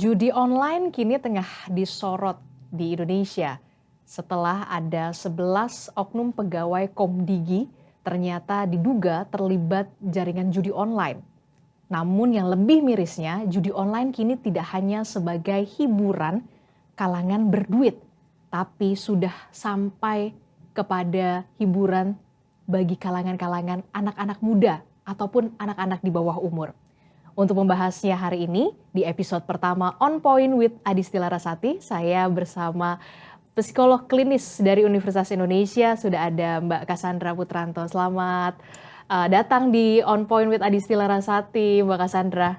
Judi online kini tengah disorot di Indonesia setelah ada 11 oknum pegawai Komdigi ternyata diduga terlibat jaringan judi online. Namun yang lebih mirisnya, judi online kini tidak hanya sebagai hiburan kalangan berduit, tapi sudah sampai kepada hiburan bagi kalangan-kalangan anak-anak muda ataupun anak-anak di bawah umur. Untuk membahasnya hari ini di episode pertama On Point with Adisti Larasati, saya bersama psikolog klinis dari Universitas Indonesia, sudah ada Mbak Cassandra Putranto. Selamat datang di On Point with Adisti Larasati, Mbak Cassandra.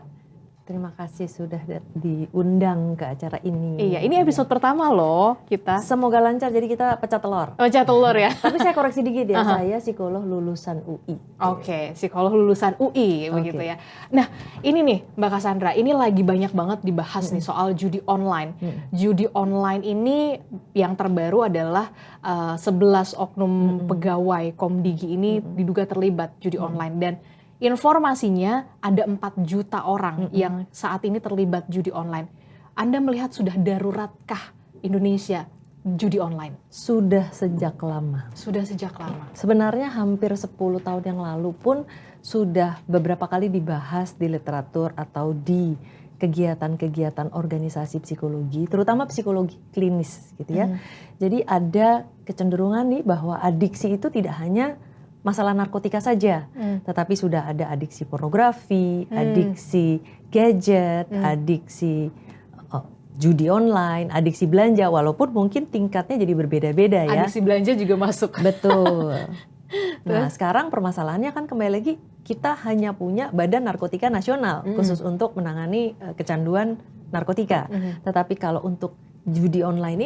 Terima kasih sudah diundang ke acara ini. Iya, ini episode pertama loh kita. Semoga lancar, jadi kita pecah telur. Pecah telur ya. Tapi saya koreksi dikit ya, saya psikolog lulusan UI. Oke, psikolog lulusan UI begitu ya. Nah, ini nih Mbak Cassandra, ini lagi banyak banget dibahas nih soal judi online. Judi online ini yang terbaru adalah 11 oknum pegawai Komdigi ini diduga terlibat judi online, dan informasinya ada 4 juta orang yang saat ini terlibat judi online. Anda melihat sudah daruratkah Indonesia judi online? Sudah sejak lama. Sudah sejak lama. Sebenarnya hampir 10 tahun yang lalu pun sudah beberapa kali dibahas di literatur atau di kegiatan-kegiatan organisasi psikologi, terutama psikologi klinis gitu ya. Jadi ada kecenderungan nih bahwa adiksi itu tidak hanya masalah narkotika saja, tetapi sudah ada adiksi pornografi, adiksi gadget, adiksi judi online, adiksi belanja, walaupun mungkin tingkatnya jadi berbeda-beda ya. Adiksi belanja juga masuk. Betul. Nah sekarang permasalahannya kan kembali lagi, kita hanya punya Badan Narkotika Nasional khusus untuk menangani kecanduan narkotika. Tetapi kalau untuk judi online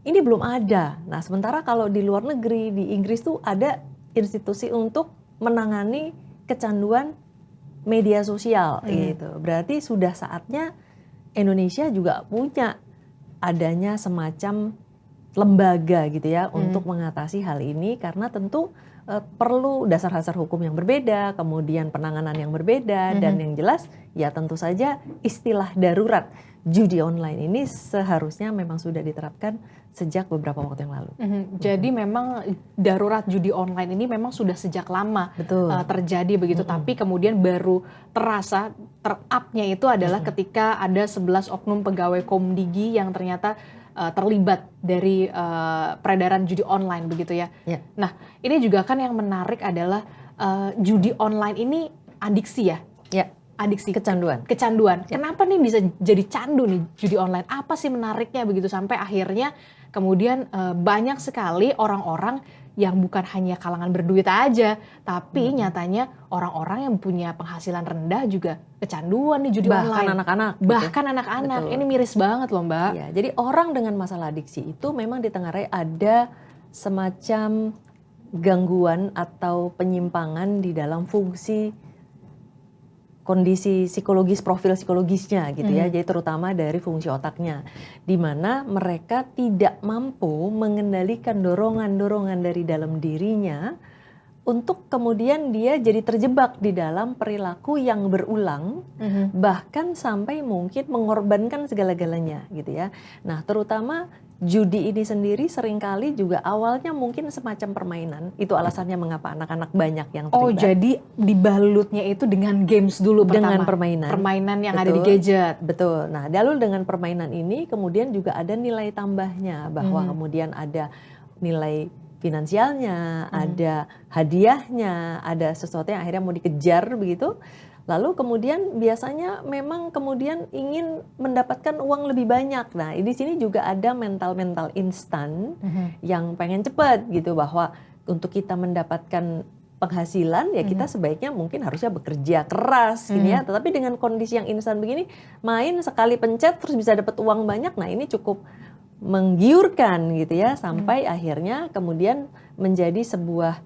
ini belum ada. Nah sementara kalau di luar negeri, di Inggris tuh ada institusi untuk menangani kecanduan media sosial gitu. Berarti sudah saatnya Indonesia juga punya adanya semacam lembaga gitu ya untuk mengatasi hal ini, karena tentu perlu dasar-dasar hukum yang berbeda, kemudian penanganan yang berbeda, dan yang jelas ya tentu saja istilah darurat judi online ini seharusnya memang sudah diterapkan sejak beberapa waktu yang lalu. Jadi memang darurat judi online ini memang sudah sejak lama terjadi begitu, tapi kemudian baru terasa terupnya itu adalah ketika ada 11 oknum pegawai Komdigi yang ternyata terlibat dari peredaran judi online begitu ya. Nah ini juga kan yang menarik adalah judi online ini adiksi ya. Adiksi, kecanduan. Kenapa nih bisa jadi candu nih judi online? Apa sih menariknya begitu sampai akhirnya kemudian banyak sekali orang-orang yang bukan hanya kalangan berduit aja, tapi nyatanya orang-orang yang punya penghasilan rendah juga kecanduan nih judi online. Bahkan anak-anak. Bahkan anak-anak. Ini miris banget loh Mbak. Ya, jadi orang dengan masalah adiksi itu memang ditengarai ada semacam gangguan atau penyimpangan di dalam fungsi kondisi psikologis, profil psikologisnya gitu ya, jadi terutama dari fungsi otaknya, di mana mereka tidak mampu mengendalikan dorongan-dorongan dari dalam dirinya untuk kemudian dia jadi terjebak di dalam perilaku yang berulang, bahkan sampai mungkin mengorbankan segala-galanya gitu ya. Nah terutama judi ini sendiri seringkali juga awalnya mungkin semacam permainan. Itu alasannya mengapa anak-anak banyak yang terlibat. Oh jadi dibalutnya itu dengan games dulu pertama? Dengan permainan. Permainan yang ada di gadget. Betul. Nah lalu dengan permainan ini kemudian juga ada nilai tambahnya. Bahwa kemudian ada nilai finansialnya, ada hadiahnya, ada sesuatu yang akhirnya mau dikejar begitu. Lalu kemudian biasanya memang kemudian ingin mendapatkan uang lebih banyak. Nah di sini juga ada mental-mental instan yang pengen cepat gitu, bahwa untuk kita mendapatkan penghasilan ya kita sebaiknya mungkin harusnya bekerja keras gini ya. Tetapi dengan kondisi yang instan begini, main sekali pencet terus bisa dapat uang banyak. Nah ini cukup menggiurkan gitu ya, sampai akhirnya kemudian menjadi sebuah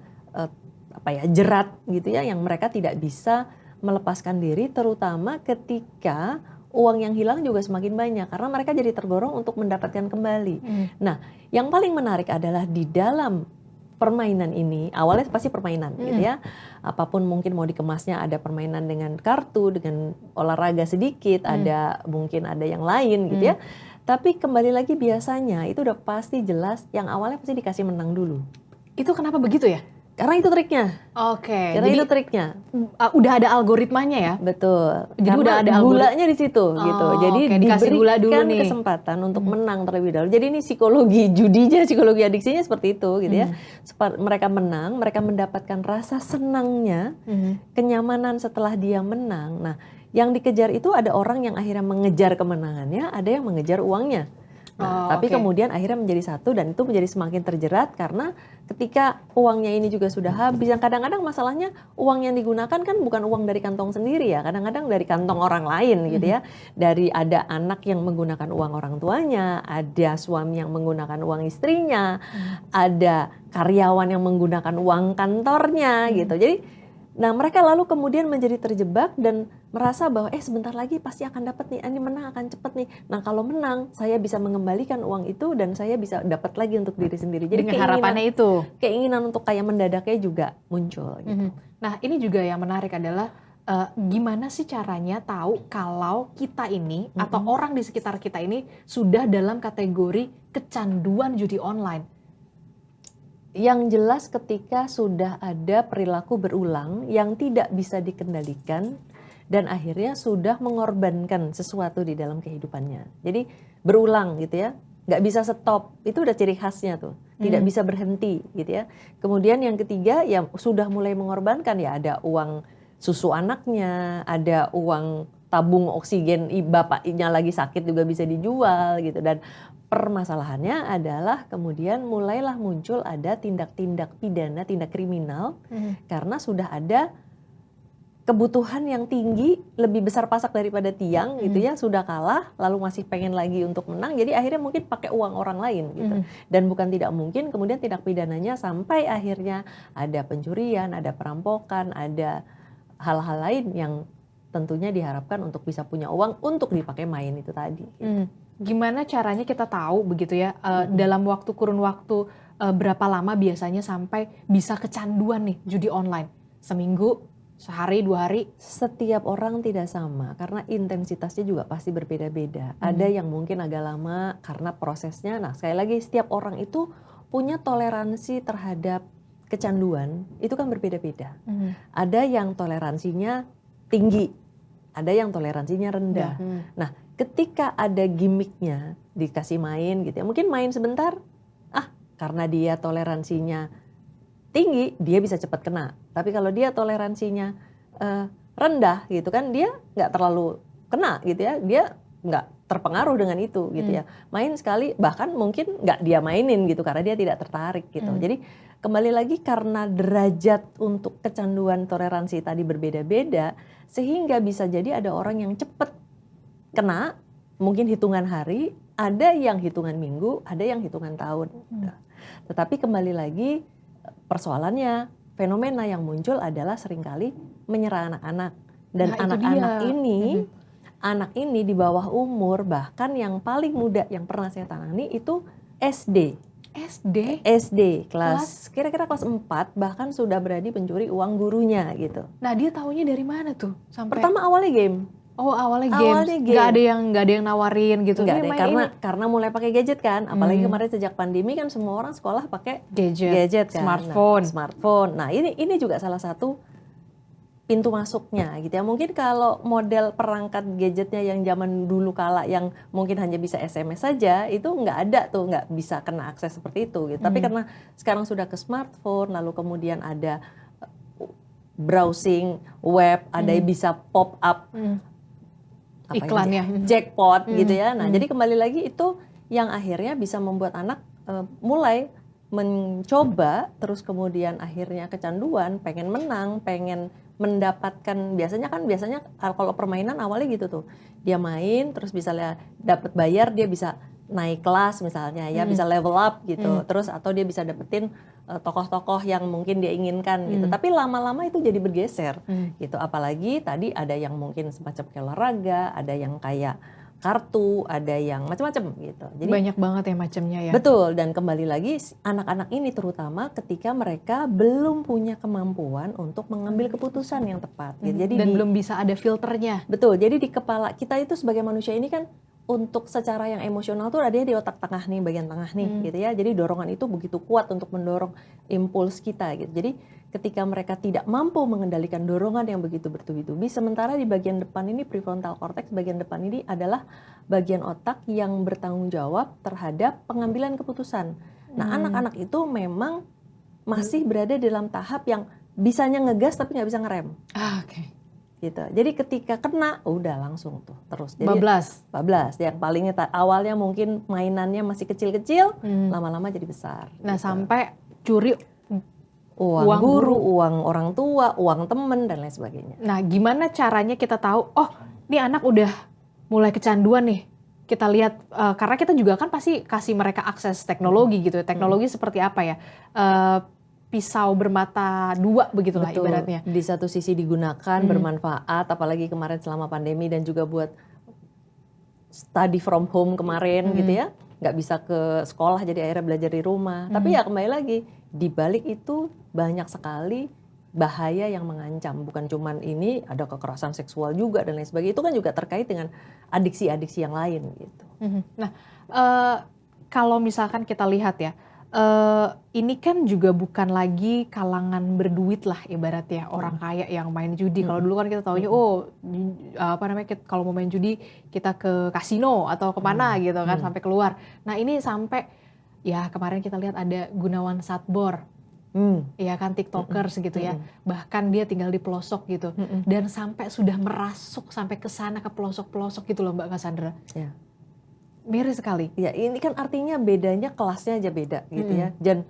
jerat gitu ya, yang mereka tidak bisa melepaskan diri, terutama ketika uang yang hilang juga semakin banyak karena mereka jadi tergorong untuk mendapatkan kembali. Nah, yang paling menarik adalah di dalam permainan ini awalnya pasti permainan gitu ya. Apapun mungkin mau dikemasnya, ada permainan dengan kartu, dengan olahraga sedikit, mungkin ada yang lain gitu ya. Tapi kembali lagi biasanya itu udah pasti jelas yang awalnya pasti dikasih menang dulu. Itu kenapa begitu ya? Karena itu triknya. Oke. Karena Jadi itu triknya. Udah ada algoritmanya ya? Betul. Jadi Karena udah ada gulanya di situ gitu. Jadi oke, dikasih gula dulu diberikan nih. kesempatan untuk menang terlebih dahulu. Jadi ini psikologi judinya, psikologi adiksinya seperti itu gitu ya. Mereka menang, mereka mendapatkan rasa senangnya, kenyamanan setelah dia menang. Nah, yang dikejar itu ada orang yang akhirnya mengejar kemenangannya, ada yang mengejar uangnya. Nah, tapi kemudian akhirnya menjadi satu dan itu menjadi semakin terjerat karena ketika uangnya ini juga sudah habis. Yang kadang-kadang masalahnya uang yang digunakan kan bukan uang dari kantong sendiri ya, kadang-kadang dari kantong orang lain gitu ya. Dari ada anak yang menggunakan uang orang tuanya, ada suami yang menggunakan uang istrinya, ada karyawan yang menggunakan uang kantornya gitu. Jadi nah mereka lalu kemudian menjadi terjebak dan merasa bahwa sebentar lagi pasti akan dapat nih, ini menang akan cepet nih. Nah kalau menang saya bisa mengembalikan uang itu dan saya bisa dapat lagi untuk diri sendiri. Jadi dengan harapannya itu. Keinginan untuk kayak mendadaknya juga muncul gitu. Nah ini juga yang menarik adalah gimana sih caranya tahu kalau kita ini atau orang di sekitar kita ini sudah dalam kategori kecanduan judi online. Yang jelas ketika sudah ada perilaku berulang yang tidak bisa dikendalikan dan akhirnya sudah mengorbankan sesuatu di dalam kehidupannya. Jadi berulang gitu ya, nggak bisa stop, itu udah ciri khasnya tuh, tidak bisa berhenti gitu ya. Kemudian yang ketiga yang sudah mulai mengorbankan ya ada uang susu anaknya, ada uang tabung oksigen bapaknya lagi sakit juga bisa dijual gitu. Dan permasalahannya adalah kemudian mulailah muncul ada tindak-tindak pidana, tindak kriminal karena sudah ada kebutuhan yang tinggi, lebih besar pasak daripada tiang gitu ya, sudah kalah lalu masih pengen lagi untuk menang, jadi akhirnya mungkin pakai uang orang lain gitu. Dan bukan tidak mungkin kemudian tindak pidananya sampai akhirnya ada pencurian, ada perampokan, ada hal-hal lain yang tentunya diharapkan untuk bisa punya uang untuk dipakai main itu tadi gitu. Gimana caranya kita tahu begitu ya dalam kurun waktu berapa lama biasanya sampai bisa kecanduan nih judi online? Seminggu, sehari, 2 hari? Setiap orang tidak sama karena intensitasnya juga pasti berbeda-beda. Ada yang mungkin agak lama karena prosesnya. Nah sekali lagi setiap orang itu punya toleransi terhadap kecanduan itu kan berbeda-beda. Ada yang toleransinya tinggi, ada yang toleransinya rendah. Nah ketika ada gimmicknya dikasih main gitu ya, mungkin main sebentar, karena dia toleransinya tinggi, dia bisa cepat kena. Tapi kalau dia toleransinya rendah gitu kan, dia nggak terlalu kena gitu ya, dia nggak terpengaruh dengan itu gitu ya. Main sekali bahkan mungkin nggak dia mainin gitu karena dia tidak tertarik gitu. Jadi kembali lagi karena derajat untuk kecanduan toleransi tadi berbeda-beda, sehingga bisa jadi ada orang yang cepat kena, mungkin hitungan hari, ada yang hitungan minggu, ada yang hitungan tahun. Tetapi kembali lagi persoalannya, fenomena yang muncul adalah seringkali menyerang anak-anak. Dan anak ini di bawah umur, bahkan yang paling muda yang pernah saya tangani itu SD. Kelas kira-kira kelas 4 bahkan sudah berani mencuri uang gurunya gitu. Nah dia taunya dari mana tuh? Pertama awalnya game. Oh awalnya game. Nggak ada yang nawarin gitu. Nggak ada, karena mulai pakai gadget kan. Apalagi kemarin sejak pandemi kan semua orang sekolah pakai gadget kan. Smartphone. Nah ini juga salah satu pintu masuknya gitu ya. Mungkin kalau model perangkat gadgetnya yang zaman dulu kala yang mungkin hanya bisa SMS saja, itu nggak ada tuh, nggak bisa kena akses seperti itu gitu. Tapi karena sekarang sudah ke smartphone, lalu kemudian ada browsing web, ada bisa pop up iklannya, jackpot gitu ya. Nah jadi kembali lagi itu yang akhirnya bisa membuat anak mulai mencoba, terus kemudian akhirnya kecanduan, pengen menang, pengen mendapatkan, biasanya kalau permainan awalnya gitu tuh, dia main terus bisa dapat bayar, dia bisa naik kelas misalnya ya, bisa level up gitu, terus atau dia bisa dapetin tokoh-tokoh yang mungkin dia inginkan gitu. Tapi lama-lama itu jadi bergeser gitu. Apalagi tadi ada yang mungkin semacam kayak olahraga, ada yang kayak kartu, ada yang macam-macam gitu. Jadi Banyak banget ya macamnya ya. betul, dan kembali lagi anak-anak ini terutama ketika mereka belum punya kemampuan untuk mengambil keputusan yang tepat gitu. Jadi Dan belum bisa ada filternya. betul, jadi di kepala kita itu sebagai manusia ini kan untuk secara yang emosional tuh ada di otak tengah nih, bagian tengah nih gitu ya. Jadi dorongan itu begitu kuat untuk mendorong impuls kita gitu. Jadi ketika mereka tidak mampu mengendalikan dorongan yang begitu bertubi-tubi, sementara di bagian depan ini prefrontal cortex, bagian depan ini adalah bagian otak yang bertanggung jawab terhadap pengambilan keputusan. Nah, anak-anak itu memang masih berada dalam tahap yang bisanya ngegas tapi nggak bisa ngerem. Oke. Gitu. Jadi ketika kena, udah langsung tuh terus. Jadi bablas. yang palingnya awalnya mungkin mainannya masih kecil-kecil, lama-lama jadi besar. Nah, gitu. sampai curi uang guru, uang orang tua, uang temen dan lain sebagainya. Nah, gimana caranya kita tahu, oh, ini anak udah mulai kecanduan nih. Kita lihat, karena kita juga kan pasti kasih mereka akses teknologi gitu. Teknologi seperti apa ya? Pisau bermata dua begitulah ibaratnya. Di satu sisi digunakan, bermanfaat, apalagi kemarin selama pandemi dan juga buat study from home kemarin gitu ya. Nggak bisa ke sekolah jadi akhirnya belajar di rumah. Tapi ya kembali lagi, di balik itu banyak sekali bahaya yang mengancam. Bukan cuman ini, ada kekerasan seksual juga dan lain sebagainya. Itu kan juga terkait dengan adiksi-adiksi yang lain gitu. Nah, kalau misalkan kita lihat ya, ini kan juga bukan lagi kalangan berduit lah ibaratnya, orang kaya yang main judi. Kalau dulu kan kita taunya, kalau mau main judi kita ke kasino atau kemana gitu kan sampai keluar. Nah, ini sampai ya kemarin kita lihat ada Gunawan Satbor, ya kan TikTokers gitu ya. Bahkan dia tinggal di pelosok gitu, dan sampai sudah merasuk sampai ke sana ke pelosok-pelosok gitu loh Mbak Cassandra. Ya. Miris sekali. Ya ini kan artinya bedanya kelasnya aja beda gitu ya. Dan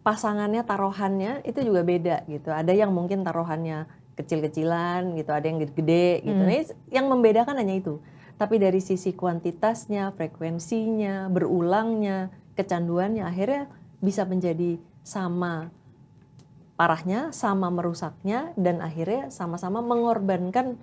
pasangannya, taruhannya itu juga beda gitu. Ada yang mungkin taruhannya kecil-kecilan gitu, ada yang gede-gede gitu. Nah, yang membedakan hanya itu. Tapi dari sisi kuantitasnya, frekuensinya, berulangnya, kecanduannya akhirnya bisa menjadi sama parahnya, sama merusaknya, dan akhirnya sama-sama mengorbankan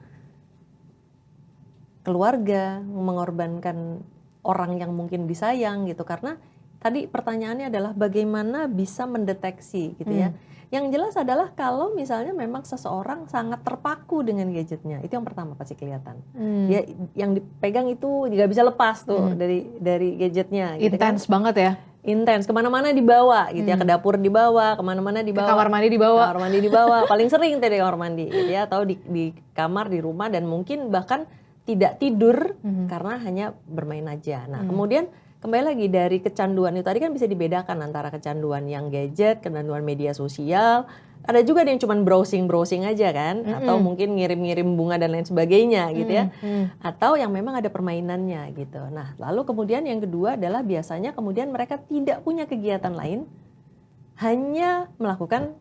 keluarga, mengorbankan orang yang mungkin disayang gitu. Karena tadi pertanyaannya adalah bagaimana bisa mendeteksi gitu ya. Yang jelas adalah kalau misalnya memang seseorang sangat terpaku dengan gadgetnya, itu yang pertama pasti kelihatan. Dia yang dipegang itu nggak bisa lepas tuh dari gadgetnya. Gitu Intens kan. banget ya. Intens, kemana-mana dibawa gitu ya, ke dapur dibawa, kemana-mana dibawa. Ke kamar mandi dibawa. Kamar mandi dibawa, paling sering tadi kamar mandi gitu ya, atau di kamar, di rumah, dan mungkin bahkan tidak tidur karena hanya bermain aja. Nah, kemudian kembali lagi dari kecanduan itu tadi kan bisa dibedakan antara kecanduan yang gadget, kecanduan media sosial. Ada juga yang cuma browsing aja kan, atau mungkin ngirim-ngirim bunga dan lain sebagainya gitu ya. Atau yang memang ada permainannya gitu. Nah, lalu kemudian yang kedua adalah biasanya kemudian mereka tidak punya kegiatan lain, hanya melakukan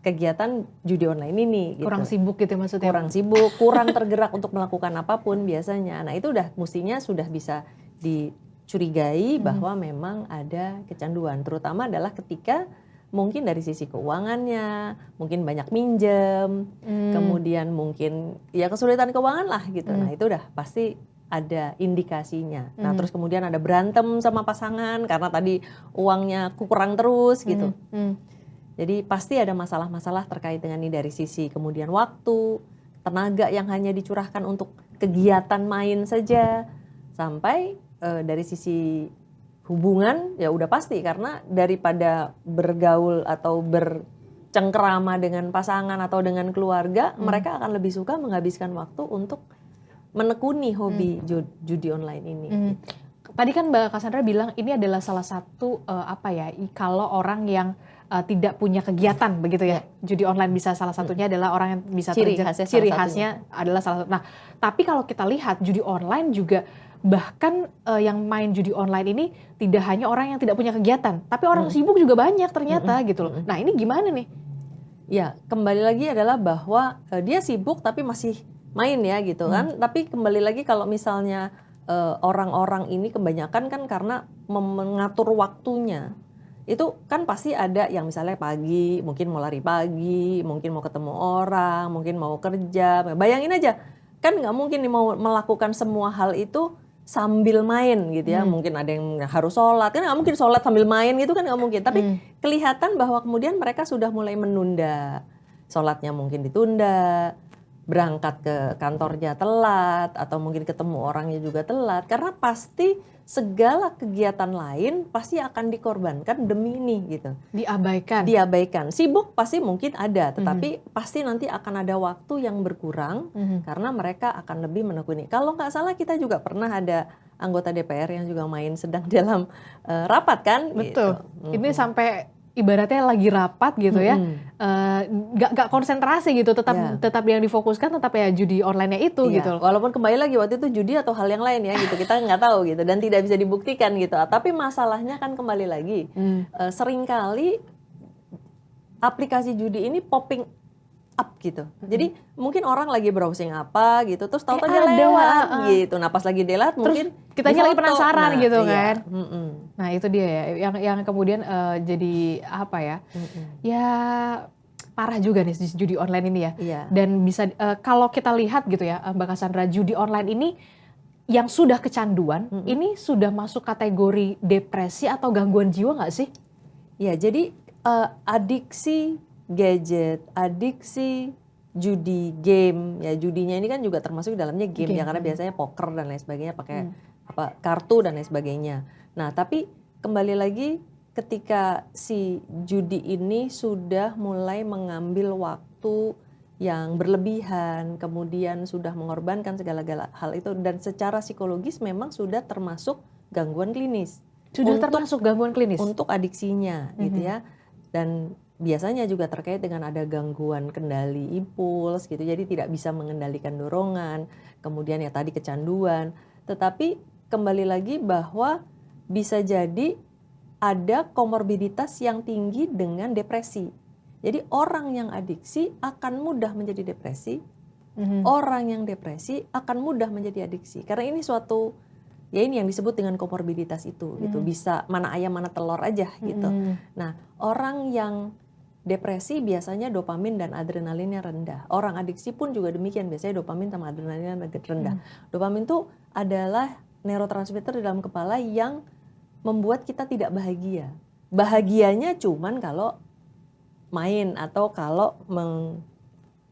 kegiatan judi online ini gitu. Kurang sibuk gitu maksudnya. Kurang sibuk, kurang tergerak untuk melakukan apapun biasanya. Nah, itu mestinya sudah bisa dicurigai bahwa memang ada kecanduan. Terutama adalah ketika mungkin dari sisi keuangannya, mungkin banyak minjem, kemudian mungkin ya kesulitan keuangan lah gitu. Nah, itu pasti ada indikasinya. Nah, terus kemudian ada berantem sama pasangan karena tadi uangnya kurang terus gitu. Jadi pasti ada masalah-masalah terkait dengan ini dari sisi kemudian waktu, tenaga yang hanya dicurahkan untuk kegiatan main saja, sampai dari sisi hubungan ya udah pasti, karena daripada bergaul atau bercengkrama dengan pasangan atau dengan keluarga, mereka akan lebih suka menghabiskan waktu untuk menekuni hobi judi online ini. Tadi kan Mbak Cassandra bilang ini adalah salah satu kalau orang yang tidak punya kegiatan begitu ya. Judi online bisa salah satunya adalah orang yang bisa ciri khasnya adalah salah satu. Nah, tapi kalau kita lihat judi online juga bahkan yang main judi online ini tidak hanya orang yang tidak punya kegiatan, tapi orang sibuk juga banyak ternyata gitu loh. Nah, ini gimana nih? Ya, kembali lagi adalah bahwa dia sibuk tapi masih main ya gitu kan. Tapi kembali lagi kalau misalnya orang-orang ini kebanyakan kan karena mengatur waktunya. Itu kan pasti ada yang misalnya pagi, mungkin mau lari pagi, mungkin mau ketemu orang, mungkin mau kerja. Bayangin aja, kan nggak mungkin mau melakukan semua hal itu sambil main gitu ya. Mungkin ada yang harus sholat, kan nggak mungkin sholat sambil main gitu kan, nggak mungkin. Tapi kelihatan bahwa kemudian mereka sudah mulai menunda, sholatnya mungkin ditunda, berangkat ke kantornya telat, atau mungkin ketemu orangnya juga telat, karena pasti segala kegiatan lain pasti akan dikorbankan demi ini gitu. Diabaikan. Sibuk pasti mungkin ada, tetapi pasti nanti akan ada waktu yang berkurang karena mereka akan lebih menekuni. Kalau nggak salah kita juga pernah ada anggota DPR yang juga main sedang dalam rapat kan. Betul. Gitu. Ini sampai ibaratnya lagi rapat gitu ya, nggak konsentrasi gitu, tetap yang difokuskan tetap ya judi online-nya itu gitu. Walaupun kembali lagi waktu itu judi atau hal yang lain ya gitu, kita nggak tahu gitu dan tidak bisa dibuktikan gitu. Tapi masalahnya kan kembali lagi, seringkali aplikasi judi ini popping up gitu. Jadi mungkin orang lagi browsing apa gitu, terus tahu-tahu dia lewat gitu. Nah pas lagi dia lewat mungkin kitanya lagi penasaran gitu kan. Nah itu dia ya, yang kemudian jadi apa ya? Ya parah juga nih judi online ini ya. Dan bisa kalau kita lihat gitu ya, Mbak Cassandra, judi online ini yang sudah kecanduan, ini sudah masuk kategori depresi atau gangguan jiwa nggak sih? Ya jadi adiksi gadget, adiksi judi, game, ya judinya ini kan juga termasuk dalamnya game ya, karena biasanya poker dan lain sebagainya pakai kartu dan lain sebagainya. Nah tapi kembali lagi ketika si judi ini sudah mulai mengambil waktu yang berlebihan, kemudian sudah mengorbankan segala-gala hal itu, dan secara psikologis memang sudah termasuk gangguan klinis. Sudah termasuk gangguan klinis? Untuk adiksinya gitu ya. Dan biasanya juga terkait dengan ada gangguan kendali impuls gitu, jadi tidak bisa mengendalikan dorongan, kemudian ya tadi kecanduan. Tetapi kembali lagi bahwa bisa jadi ada komorbiditas yang tinggi dengan depresi. Jadi orang yang adiksi akan mudah menjadi depresi, orang yang depresi akan mudah menjadi adiksi. Karena ini suatu, ya ini yang disebut dengan komorbiditas itu gitu, bisa mana ayam mana telur aja gitu. Nah orang yang depresi biasanya dopamin dan adrenalinnya rendah. Orang adiksi pun juga demikian, biasanya dopamin sama adrenalinnya rendah. Dopamin itu adalah neurotransmitter di dalam kepala yang membuat kita tidak bahagia. Bahagianya cuman kalau main atau kalau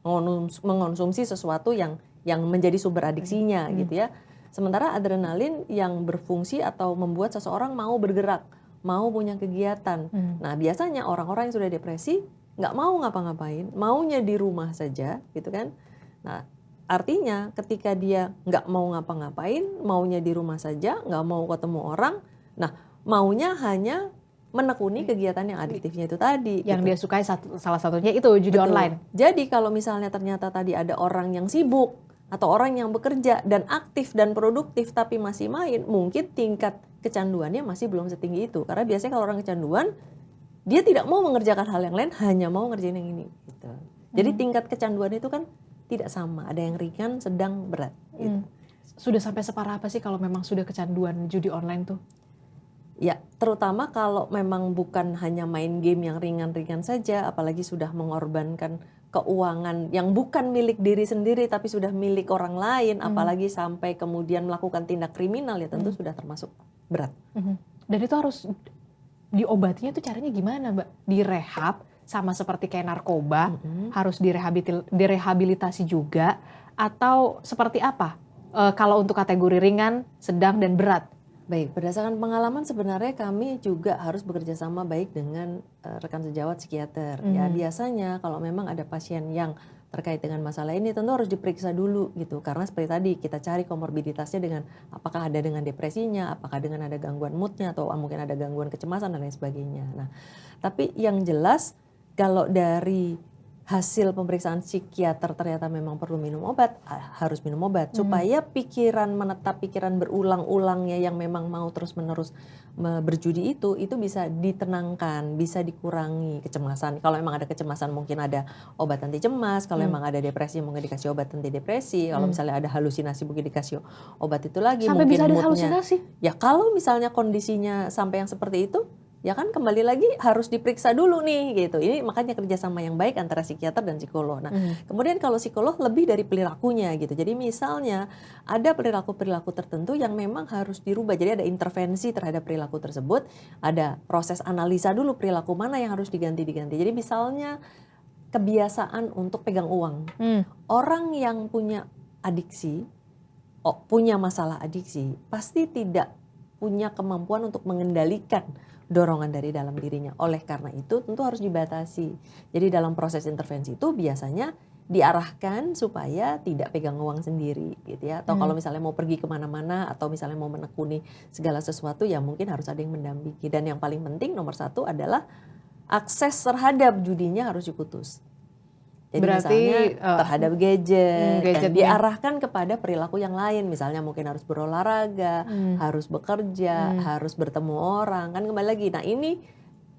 mengonsumsi sesuatu yang menjadi sumber adiksinya gitu ya. Sementara adrenalin yang berfungsi atau membuat seseorang mau bergerak, mau punya kegiatan. Nah biasanya orang-orang yang sudah depresi nggak mau ngapa-ngapain, maunya di rumah saja gitu kan. Nah artinya ketika dia nggak mau ngapa-ngapain, maunya di rumah saja, nggak mau ketemu orang, nah maunya hanya menekuni kegiatan yang adiktifnya itu tadi. Yang dia sukai salah satunya itu judi online. Jadi kalau misalnya ternyata tadi ada orang yang sibuk atau orang yang bekerja dan aktif dan produktif tapi masih main, mungkin tingkat kecanduannya masih belum setinggi itu. Karena biasanya kalau orang kecanduan, dia tidak mau mengerjakan hal yang lain, hanya mau ngerjain yang ini. Gitu. Jadi tingkat kecanduan itu kan tidak sama. Ada yang ringan, sedang, berat. Gitu. Sudah sampai separah apa sih kalau memang sudah kecanduan judi online tuh? Ya, terutama kalau memang bukan hanya main game yang ringan-ringan saja, apalagi sudah mengorbankan keuangan yang bukan milik diri sendiri tapi sudah milik orang lain, apalagi sampai kemudian melakukan tindak kriminal, ya tentu sudah termasuk berat. Dan itu harus diobatinya tuh caranya gimana, Mbak? Direhab sama seperti kayak narkoba, harus direhabilitasi juga, atau seperti apa? Kalau untuk kategori ringan, sedang, dan berat. Baik, berdasarkan pengalaman sebenarnya kami juga harus bekerja sama baik dengan rekan sejawat psikiater. Ya biasanya kalau memang ada pasien yang terkait dengan masalah ini tentu harus diperiksa dulu gitu. Karena seperti tadi kita cari komorbiditasnya dengan apakah ada dengan depresinya, apakah dengan ada gangguan moodnya, atau mungkin ada gangguan kecemasan dan lain sebagainya. Nah, tapi yang jelas kalau dari hasil pemeriksaan psikiater ternyata memang perlu minum obat, harus minum obat supaya pikiran menetap, pikiran berulang-ulangnya yang memang mau terus-menerus berjudi itu bisa ditenangkan, bisa dikurangi kecemasan. Kalau memang ada kecemasan mungkin ada obat anti cemas, kalau memang ada depresi mungkin dikasih obat anti depresi, kalau misalnya ada halusinasi mungkin dikasih obat itu lagi. Sampai mungkin bisa ada moodnya, halusinasi? ya kalau misalnya kondisinya sampai yang seperti itu, ya kan kembali lagi harus diperiksa dulu nih gitu. Ini makanya kerjasama yang baik antara psikiater dan psikolog. Nah, kemudian kalau psikolog lebih dari perilakunya gitu. Jadi misalnya ada perilaku-perilaku tertentu yang memang harus dirubah. Jadi ada intervensi terhadap perilaku tersebut, ada proses analisa dulu perilaku mana yang harus diganti. Jadi misalnya kebiasaan untuk pegang uang. Orang yang punya adiksi, punya masalah adiksi, pasti tidak punya kemampuan untuk mengendalikan dorongan dari dalam dirinya. Oleh karena itu tentu harus dibatasi. Jadi dalam proses intervensi itu biasanya diarahkan supaya tidak pegang uang sendiri gitu ya. Atau kalau misalnya mau pergi kemana-mana atau misalnya mau menekuni segala sesuatu ya mungkin harus ada yang mendampingi. Dan yang paling penting nomor satu adalah akses terhadap judinya harus diputus. Jadi Berarti, misalnya terhadap gadget dan gadgetnya. diarahkan kepada perilaku yang lain. Misalnya mungkin harus berolahraga, harus bekerja, harus bertemu orang. Kan kembali lagi, nah ini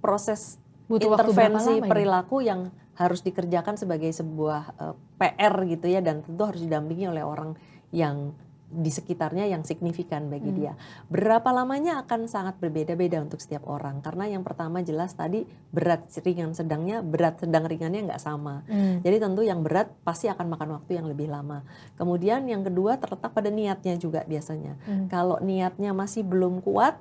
proses Butuh waktu berapa intervensi lama ini? perilaku yang harus dikerjakan sebagai sebuah PR gitu ya. Dan tentu harus didampingi oleh orang yang di sekitarnya yang signifikan bagi dia. Berapa lamanya akan sangat berbeda-beda untuk setiap orang. Karena yang pertama jelas tadi berat ringan sedangnya, berat sedang ringannya nggak sama. Jadi tentu yang berat pasti akan makan waktu yang lebih lama. Kemudian yang kedua terletak pada niatnya juga biasanya. Kalau niatnya masih belum kuat,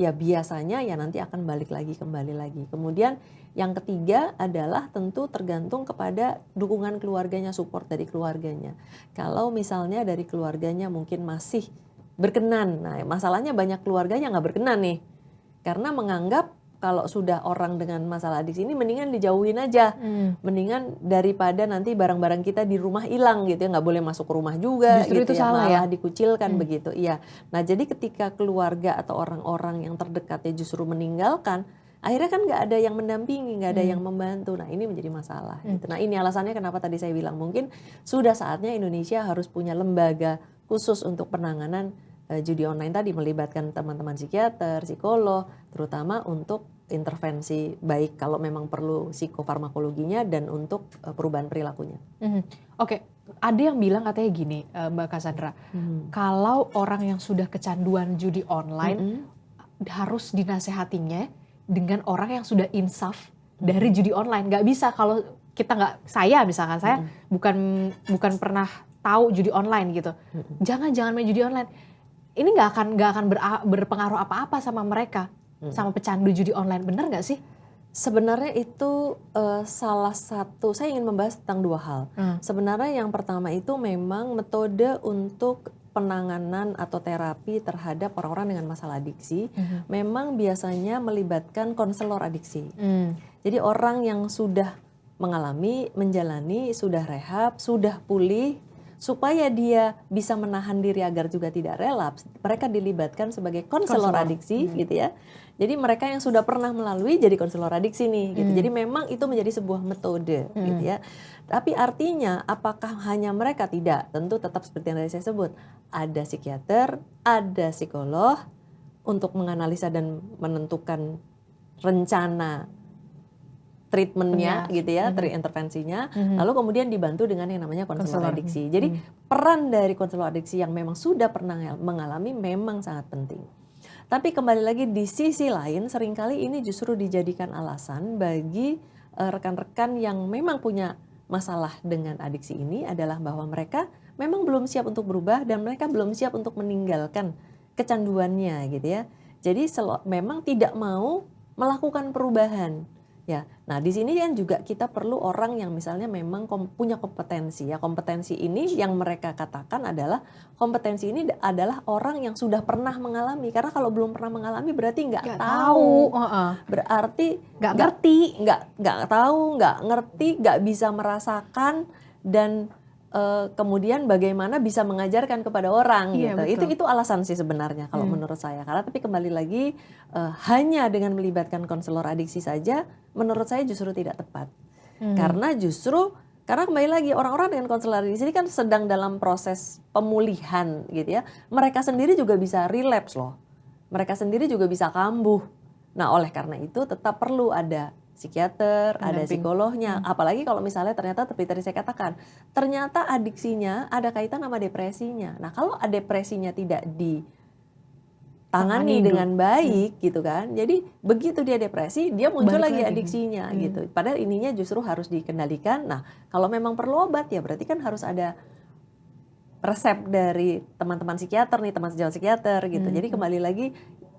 ya biasanya ya nanti akan kembali lagi. Kemudian yang ketiga adalah tentu tergantung kepada dukungan keluarganya, support dari keluarganya. Kalau misalnya dari keluarganya mungkin masih berkenan, nah masalahnya banyak keluarganya nggak berkenan nih. Karena menganggap kalau sudah orang dengan masalah adiksi ini mendingan dijauhin aja. Mendingan daripada nanti barang-barang kita di rumah hilang gitu ya, nggak boleh masuk ke rumah juga. Justru gitu itu ya, salah malah ya? dikucilkan begitu. Iya. Nah jadi ketika keluarga atau orang-orang yang terdekatnya justru meninggalkan, akhirnya kan nggak ada yang mendampingi, nggak ada yang membantu. Nah ini menjadi masalah. Gitu. Nah ini alasannya kenapa tadi saya bilang mungkin sudah saatnya Indonesia harus punya lembaga khusus untuk penanganan judi online tadi, melibatkan teman-teman psikiater, psikolog, terutama untuk intervensi baik kalau memang perlu psikofarmakologinya dan untuk perubahan perilakunya. Oke, ada yang bilang katanya gini, Mbak Cassandra, kalau orang yang sudah kecanduan judi online harus dinasehatinya dengan orang yang sudah insaf dari judi online. Nggak bisa kalau kita nggak, saya misalkan saya bukan pernah tahu judi online gitu. Jangan main judi online. Ini nggak akan berpengaruh apa-apa sama mereka, sama pecandu judi online, bener nggak sih? Sebenarnya itu salah satu, saya ingin membahas tentang dua hal. Sebenarnya yang pertama itu memang metode untuk penanganan atau terapi terhadap orang-orang dengan masalah adiksi, memang biasanya melibatkan konselor adiksi. Jadi orang yang sudah menjalani, sudah rehab, sudah pulih, supaya dia bisa menahan diri agar juga tidak relapse, mereka dilibatkan sebagai konselor adiksi gitu ya. Jadi mereka yang sudah pernah melalui jadi konselor adiksi nih gitu. Jadi memang itu menjadi sebuah metode gitu ya. Tapi artinya apakah hanya mereka? Tidak, tentu tetap seperti yang tadi saya sebut. Ada psikiater, ada psikolog untuk menganalisa dan menentukan rencana treatmentnya gitu ya, intervensinya, lalu kemudian dibantu dengan yang namanya konselor adiksi. Jadi peran dari konselor adiksi yang memang sudah pernah mengalami memang sangat penting. Tapi kembali lagi di sisi lain seringkali ini justru dijadikan alasan bagi rekan-rekan yang memang punya masalah dengan adiksi ini adalah bahwa mereka memang belum siap untuk berubah dan mereka belum siap untuk meninggalkan kecanduannya gitu ya. Jadi memang tidak mau melakukan perubahan. Ya, nah di sini kan juga kita perlu orang yang misalnya memang punya kompetensi ya. Kompetensi ini yang mereka katakan adalah kompetensi ini adalah orang yang sudah pernah mengalami. Karena kalau belum pernah mengalami berarti nggak tahu. Berarti nggak ngerti, nggak tahu, nggak ngerti, nggak bisa merasakan dan kemudian bagaimana bisa mengajarkan kepada orang gitu. Itu alasan sih sebenarnya kalau menurut saya. Karena tapi kembali lagi hanya dengan melibatkan konselor adiksi saja menurut saya justru tidak tepat. Karena kembali lagi orang-orang dengan konselor adiksi ini kan sedang dalam proses pemulihan gitu ya. Mereka sendiri juga bisa relapse loh. Mereka sendiri juga bisa kambuh. Nah, oleh karena itu tetap perlu ada psikiater, ada psikolognya, apalagi kalau misalnya ternyata seperti tadi saya katakan, ternyata adiksinya ada kaitan sama depresinya. Nah kalau depresinya tidak tangani dengan baik gitu kan. Jadi begitu dia depresi, dia muncul lagi adiksinya gitu. Padahal ininya justru harus dikendalikan. Nah, kalau memang perlu obat ya berarti kan harus ada resep dari teman-teman psikiater nih, teman sejawat psikiater gitu. Jadi kembali lagi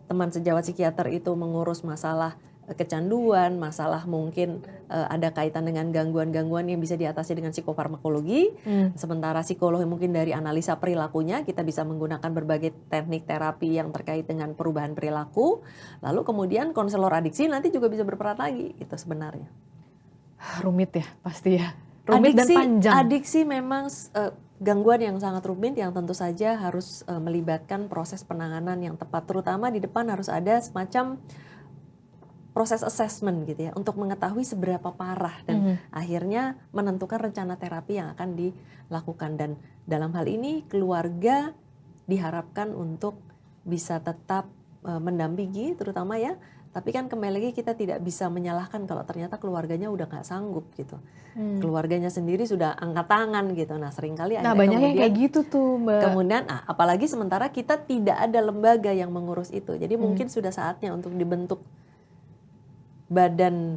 teman sejawat psikiater itu mengurus masalah kecanduan, masalah mungkin ada kaitan dengan gangguan-gangguan yang bisa diatasi dengan psikofarmakologi. Sementara psikologi mungkin dari analisa perilakunya, kita bisa menggunakan berbagai teknik terapi yang terkait dengan perubahan perilaku. Lalu kemudian konselor adiksi nanti juga bisa berperan lagi gitu sebenarnya. Rumit ya pasti ya, rumit dan panjang. Adiksi memang gangguan yang sangat rumit yang tentu saja harus melibatkan proses penanganan yang tepat. Terutama di depan harus ada semacam proses assessment gitu ya, untuk mengetahui seberapa parah dan akhirnya menentukan rencana terapi yang akan dilakukan. Dan dalam hal ini keluarga diharapkan untuk bisa tetap mendampingi terutama ya, tapi kan kembali lagi kita tidak bisa menyalahkan kalau ternyata keluarganya udah nggak sanggup gitu. Keluarganya sendiri sudah angkat tangan gitu. Nah seringkali ada banyak yang kayak gitu tuh Mbak. Kemudian apalagi sementara kita tidak ada lembaga yang mengurus itu. Jadi mungkin sudah saatnya untuk dibentuk badan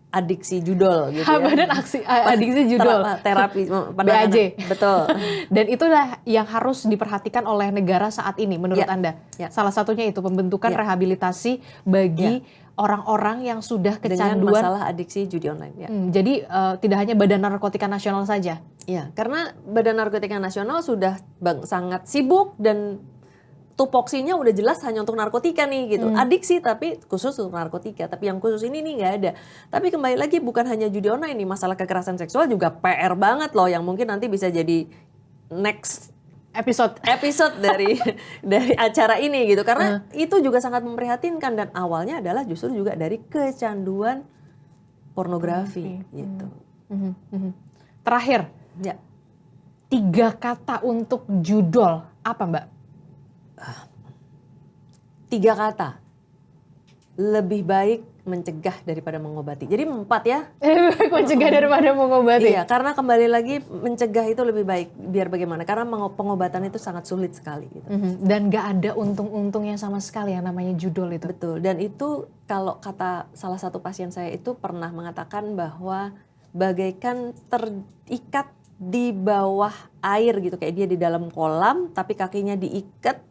adiksi judol gitu ya. Badan adiksi judol. Terapi BAJ. Betul. Dan itulah yang harus diperhatikan oleh negara saat ini menurut Anda. Salah satunya itu pembentukan rehabilitasi bagi orang-orang yang sudah kecanduan dengan masalah adiksi judi online. Jadi tidak hanya Badan Narkotika Nasional saja. Ya, karena Badan Narkotika Nasional sudah sangat sibuk dan tupoksinya udah jelas hanya untuk narkotika nih gitu. Adiksi tapi khusus untuk narkotika. Tapi yang khusus ini nih nggak ada. Tapi kembali lagi bukan hanya judi online nih, masalah kekerasan seksual juga PR banget loh yang mungkin nanti bisa jadi next episode dari acara ini gitu. Karena itu juga sangat memprihatinkan dan awalnya adalah justru juga dari kecanduan pornografi gitu. Terakhir, 3 kata untuk judol apa Mbak? 3 kata, lebih baik mencegah daripada mengobati. Jadi 4 ya. Lebih baik mencegah daripada mengobati. Iya, karena kembali lagi mencegah itu lebih baik. Biar bagaimana? Karena pengobatan itu sangat sulit sekali. Gitu. Dan gak ada untung-untungnya sama sekali yang namanya judol itu. Betul. Dan itu kalau kata salah satu pasien saya itu pernah mengatakan bahwa bagaikan terikat di bawah air gitu. Kayak dia di dalam kolam tapi kakinya diikat.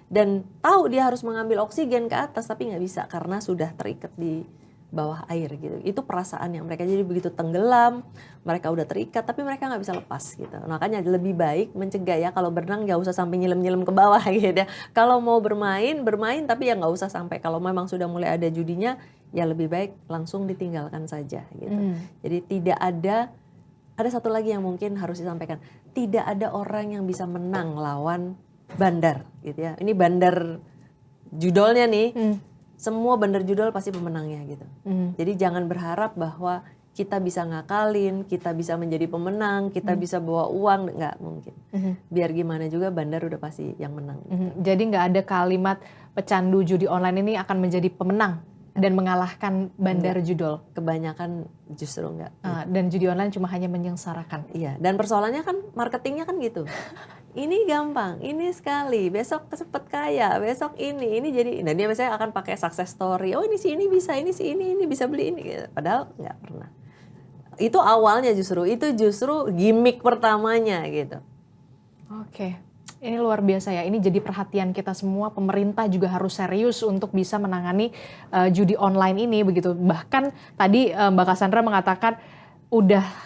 Dan tahu dia harus mengambil oksigen ke atas tapi nggak bisa karena sudah terikat di bawah air gitu. Itu perasaan yang mereka jadi begitu tenggelam, mereka udah terikat tapi mereka nggak bisa lepas gitu. Makanya lebih baik mencegah ya, kalau berenang nggak usah sampai nyelem-nyelem ke bawah gitu ya. Kalau mau bermain tapi ya nggak usah sampai, kalau memang sudah mulai ada judinya ya lebih baik langsung ditinggalkan saja gitu. Jadi tidak ada satu lagi yang mungkin harus disampaikan, tidak ada orang yang bisa menang lawan bandar gitu ya. Ini bandar judolnya nih. Semua bandar judol pasti pemenangnya gitu. Jadi jangan berharap bahwa kita bisa ngakalin, kita bisa menjadi pemenang, kita bisa bawa uang, nggak mungkin. Biar gimana juga bandar udah pasti yang menang. Gitu. Jadi nggak ada kalimat pecandu judi online ini akan menjadi pemenang dan mengalahkan bandar judol. Kebanyakan justru enggak. Dan judi online cuma hanya menyengsarakan. Iya, dan persoalannya kan marketingnya kan gitu. Ini gampang, ini sekali, besok cepet kaya, besok ini jadi. Nah dia biasanya akan pakai success story. Oh ini sih ini bisa, ini sih ini bisa beli ini. Padahal nggak pernah. Itu awalnya itu justru gimmick pertamanya gitu. Oke. Ini luar biasa ya, ini jadi perhatian kita semua, pemerintah juga harus serius untuk bisa menangani judi online ini begitu. Bahkan tadi Mbak Cassandra mengatakan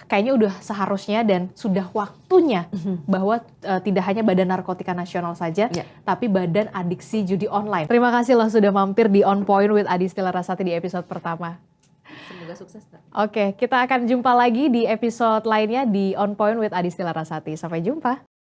kayaknya udah seharusnya dan sudah waktunya bahwa tidak hanya Badan Narkotika Nasional saja, tapi Badan Adiksi Judi Online. Terima kasih loh sudah mampir di On Point with Adistila Rasati di episode pertama. Semoga sukses, Mbak. Oke, kita akan jumpa lagi di episode lainnya di On Point with Adistila Rasati. Sampai jumpa.